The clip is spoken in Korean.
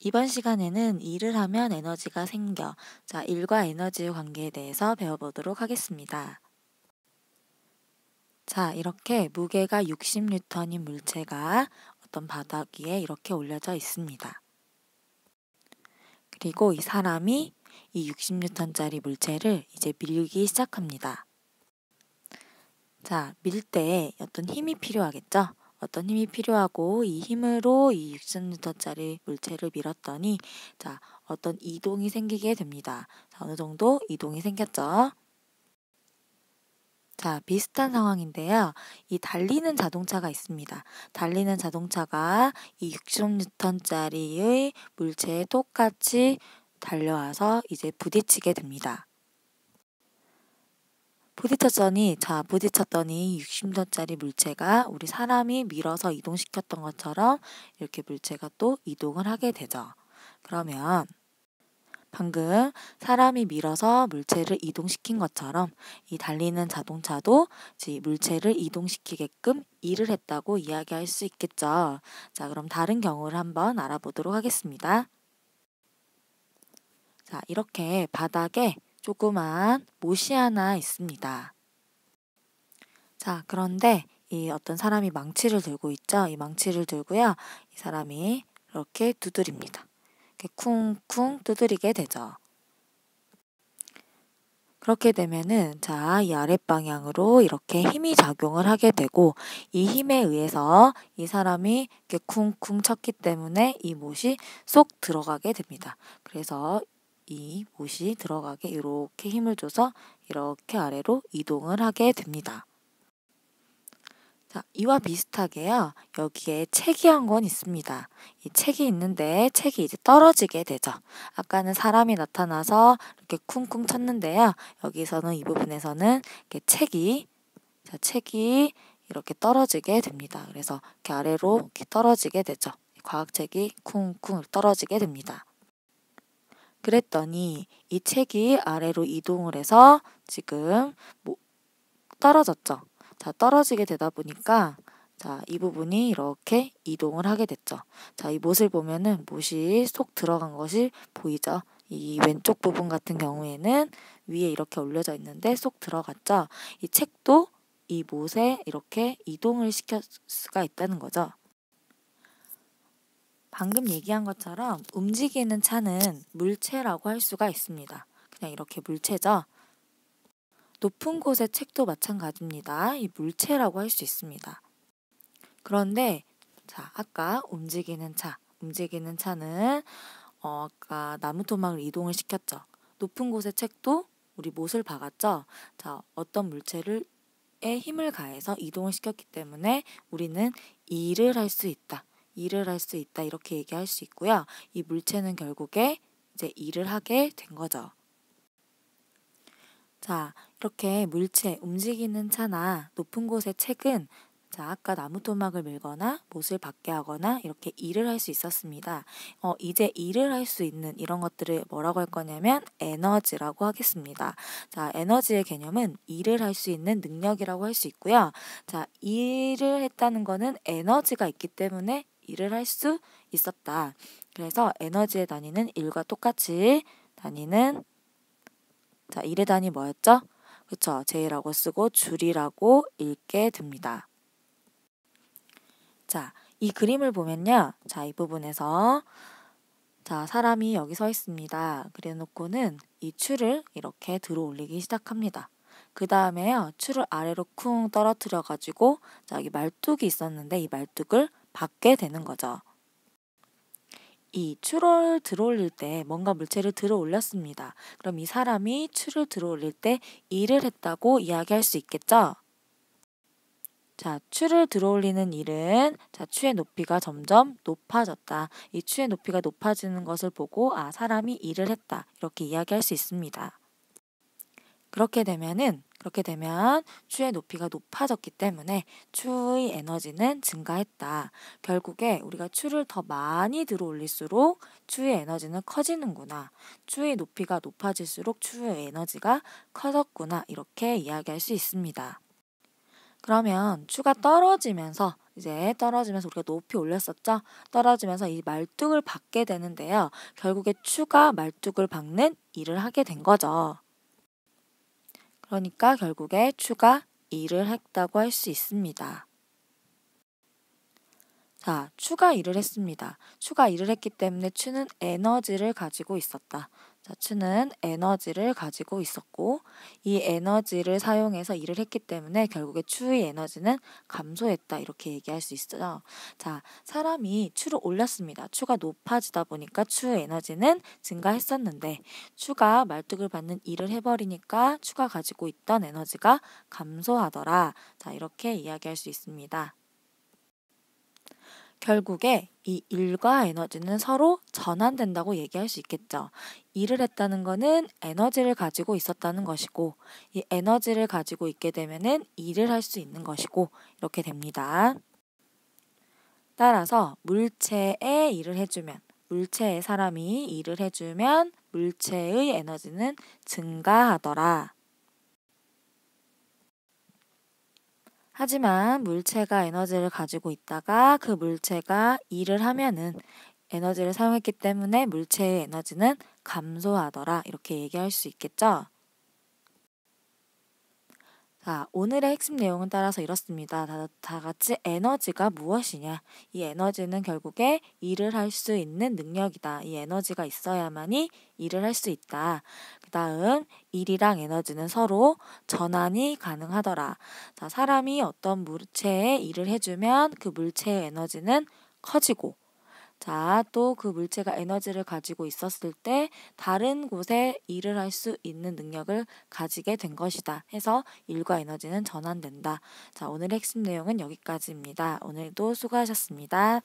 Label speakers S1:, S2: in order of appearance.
S1: 이번 시간에는 일을 하면 에너지가 생겨. 자, 일과 에너지의 관계에 대해서 배워보도록 하겠습니다. 자, 이렇게 무게가 60N인 물체가 어떤 바닥 위에 이렇게 올려져 있습니다. 그리고 이 사람이 이 60N짜리 물체를 이제 밀기 시작합니다. 자, 밀 때 어떤 힘이 필요하겠죠? 어떤 힘이 필요하고 이 힘으로 이 60N짜리 물체를 밀었더니 자, 어떤 이동이 생기게 됩니다. 자, 어느 정도 이동이 생겼죠? 자, 비슷한 상황인데요. 이 달리는 자동차가 있습니다. 달리는 자동차가 이 60N짜리의 물체에 똑같이 달려와서 이제 부딪히게 됩니다. 부딪혔더니 60도짜리 물체가 우리 사람이 밀어서 이동시켰던 것처럼 이렇게 물체가 또 이동을 하게 되죠. 그러면 방금 사람이 밀어서 물체를 이동시킨 것처럼 이 달리는 자동차도 물체를 이동시키게끔 일을 했다고 이야기할 수 있겠죠. 자, 그럼 다른 경우를 한번 알아보도록 하겠습니다. 자, 이렇게 바닥에 조그만 못이 하나 있습니다. 자, 그런데 이 어떤 사람이 망치를 들고 있죠. 이 망치를 들고요. 이 사람이 이렇게 두드립니다. 이렇게 쿵쿵 두드리게 되죠. 그렇게 되면은 자, 이 아랫방향으로 이렇게 힘이 작용을 하게 되고 이 힘에 의해서 이 사람이 이렇게 쿵쿵 쳤기 때문에 이 못이 쏙 들어가게 됩니다. 그래서 이 못이 들어가게 이렇게 힘을 줘서 이렇게 아래로 이동을 하게 됩니다. 자, 이와 비슷하게요. 여기에 책이 한 권 있습니다. 이 책이 있는데 책이 이제 떨어지게 되죠. 아까는 사람이 나타나서 이렇게 쿵쿵 쳤는데요. 여기서는 이 부분에서는 이렇게 책이 이렇게 떨어지게 됩니다. 그래서 이렇게 아래로 이렇게 떨어지게 되죠. 과학책이 쿵쿵 떨어지게 됩니다. 그랬더니 이 책이 아래로 이동을 해서 지금 떨어졌죠. 자, 떨어지게 되다 보니까 자, 이 부분이 이렇게 이동을 하게 됐죠. 자, 이 못을 보면은 못이 쏙 들어간 것이 보이죠. 이 왼쪽 부분 같은 경우에는 위에 이렇게 올려져 있는데 쏙 들어갔죠. 이 책도 이 못에 이렇게 이동을 시킬 수가 있다는 거죠. 방금 얘기한 것처럼 움직이는 차는 물체라고 할 수가 있습니다. 그냥 이렇게 물체죠. 높은 곳의 책도 마찬가지입니다. 이 물체라고 할 수 있습니다. 그런데 자, 아까 움직이는 차는 아까 나무 토막을 이동을 시켰죠. 높은 곳의 책도 우리 못을 박았죠. 자, 어떤 물체를 힘을 가해서 이동을 시켰기 때문에 우리는 일을 할 수 있다. 이렇게 얘기할 수 있고요. 이 물체는 결국에 이제 일을 하게 된 거죠. 자, 이렇게 물체, 움직이는 차나 높은 곳의 책은 자, 아까 나무 토막을 밀거나 못을 박게 하거나 이렇게 일을 할 수 있었습니다. 이제 일을 할 수 있는 이런 것들을 뭐라고 할 거냐면 에너지라고 하겠습니다. 자, 에너지의 개념은 일을 할 수 있는 능력이라고 할 수 있고요. 자, 일을 했다는 거는 에너지가 있기 때문에 일을 할 수 있었다. 그래서 에너지의 단위는 일과 똑같이 단위는 자, 일의 단위 뭐였죠? 그쵸? J라고 쓰고 줄이라고 읽게 됩니다. 자, 이 그림을 보면요. 자, 이 부분에서 자, 사람이 여기 서 있습니다. 그래 놓고는 이 줄을 이렇게 들어 올리기 시작합니다. 그 다음에요. 줄을 아래로 쿵 떨어뜨려 가지고 자, 여기 말뚝이 있었는데 이 말뚝을 받게 되는 거죠. 이 줄을 들어 올릴 때 뭔가 물체를 들어 올렸습니다. 그럼 이 사람이 줄을 들어 올릴 때 일을 했다고 이야기할 수 있겠죠? 자, 추를 들어 올리는 일은 자, 추의 높이가 점점 높아졌다. 이 추의 높이가 높아지는 것을 보고 아, 사람이 일을 했다. 이렇게 이야기할 수 있습니다. 그렇게 되면 추의 높이가 높아졌기 때문에 추의 에너지는 증가했다. 결국에 우리가 추를 더 많이 들어 올릴수록 추의 에너지는 커지는구나. 추의 높이가 높아질수록 추의 에너지가 커졌구나. 이렇게 이야기할 수 있습니다. 그러면 추가 떨어지면서 이제 떨어지면서 우리가 높이 올렸었죠? 떨어지면서 이 말뚝을 박게 되는데요. 결국에 추가 말뚝을 박는 일을 하게 된 거죠. 그러니까 결국에 추가 일을 했다고 할 수 있습니다. 자, 추가 일을 했습니다. 추가 일을 했기 때문에 추는 에너지를 가지고 있었다. 자, 추는 에너지를 가지고 있었고 이 에너지를 사용해서 일을 했기 때문에 결국에 추의 에너지는 감소했다. 이렇게 얘기할 수 있어요. 자, 사람이 추를 올렸습니다. 추가 높아지다 보니까 추의 에너지는 증가했었는데 추가 말뚝을 받는 일을 해버리니까 추가 가지고 있던 에너지가 감소하더라. 자, 이렇게 이야기할 수 있습니다. 결국에 이 일과 에너지는 서로 전환된다고 얘기할 수 있겠죠. 일을 했다는 것은 에너지를 가지고 있었다는 것이고 이 에너지를 가지고 있게 되면은 일을 할 수 있는 것이고 이렇게 됩니다. 따라서 물체에 일을 해주면 물체의 사람이 일을 해주면 물체의 에너지는 증가하더라. 하지만 물체가 에너지를 가지고 있다가 그 물체가 일을 하면은 에너지를 사용했기 때문에 물체의 에너지는 감소하더라. 이렇게 얘기할 수 있겠죠? 자, 오늘의 핵심 내용은 따라서 이렇습니다. 다 같이 에너지가 무엇이냐? 이 에너지는 결국에 일을 할 수 있는 능력이다. 이 에너지가 있어야만이 일을 할 수 있다. 그 다음, 일이랑 에너지는 서로 전환이 가능하더라. 자, 사람이 어떤 물체에 일을 해주면 그 물체의 에너지는 커지고 자, 또 그 물체가 에너지를 가지고 있었을 때 다른 곳에 일을 할 수 있는 능력을 가지게 된 것이다. 해서 일과 에너지는 전환된다. 자, 오늘의 핵심 내용은 여기까지입니다. 오늘도 수고하셨습니다.